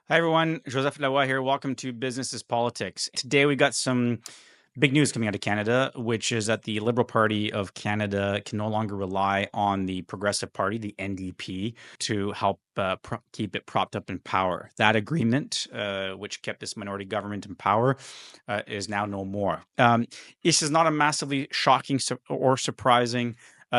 Hi, everyone. Joseph Lavoie here. Welcome to Business is Politics. Today, we got some big news coming out of Canada, which is that the Liberal Party of Canada can no longer rely on the Progressive Party, the NDP, to help keep it propped up in power. That agreement, which kept this minority government in power, is now no more. This is not a massively shocking or surprising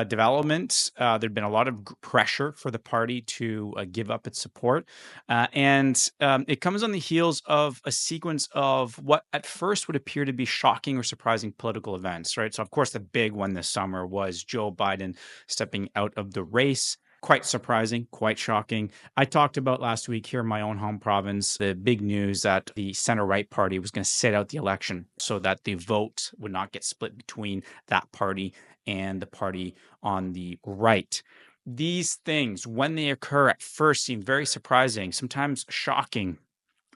development. There'd been a lot of pressure for the party to give up its support. And it comes on the heels of a sequence of what at first would appear to be shocking or surprising political events, right? So, of course, the big one this summer was Joe Biden stepping out of the race. Quite surprising, quite shocking. I talked about last week here in my own home province the big news that the center right party was going to sit out the election so that the vote would not get split between that party and the party on the right. These things, when they occur at first, seem very surprising, sometimes shocking.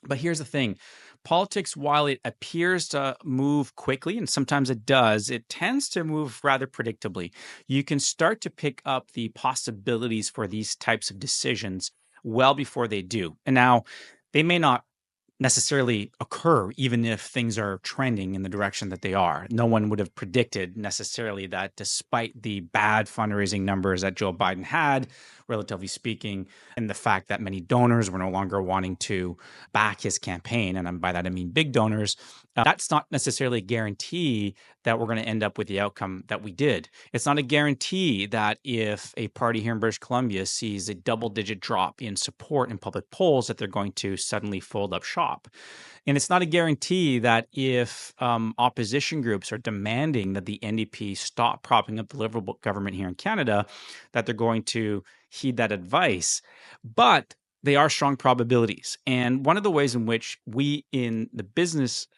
But here's the thing. Politics, while it appears to move quickly, and sometimes it does, it tends to move rather predictably. You can start to pick up the possibilities for these types of decisions well before they do. And now, they may not necessarily occur even if things are trending in the direction that they are. No one would have predicted necessarily that despite the bad fundraising numbers that Joe Biden had, relatively speaking, and the fact that many donors were no longer wanting to back his campaign, and by that I mean big donors, that's not necessarily a guarantee that we're going to end up with the outcome that we did. It's not a guarantee that if a party here in British Columbia sees a double-digit drop in support in public polls, that they're going to suddenly fold up shop. And it's not a guarantee that if opposition groups are demanding that the NDP stop propping up the Liberal government here in Canada, that they're going to heed that advice. But they are strong probabilities. And one of the ways in which we in the business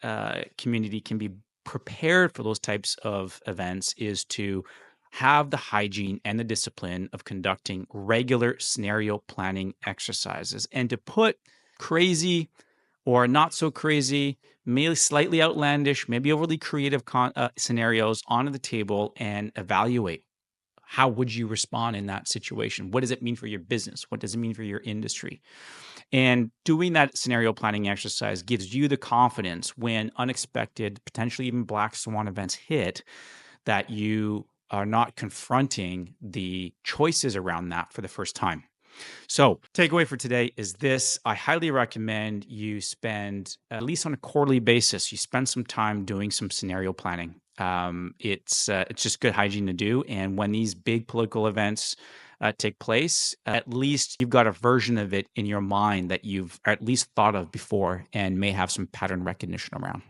community can be prepared for those types of events is to have the hygiene and the discipline of conducting regular scenario planning exercises and to put crazy or not so crazy, maybe slightly outlandish, maybe overly creative scenarios onto the table and evaluate. How would you respond in that situation? What does it mean for your business? What does it mean for your industry? And doing that scenario planning exercise gives you the confidence when unexpected, potentially even black swan events hit, that you are not confronting the choices around that for the first time. So, takeaway for today is this. I highly recommend you spend, at least on a quarterly basis, you spend some time doing some scenario planning. It's just good hygiene to do. And when these big political events take place, at least you've got a version of it in your mind that you've at least thought of before and may have some pattern recognition around.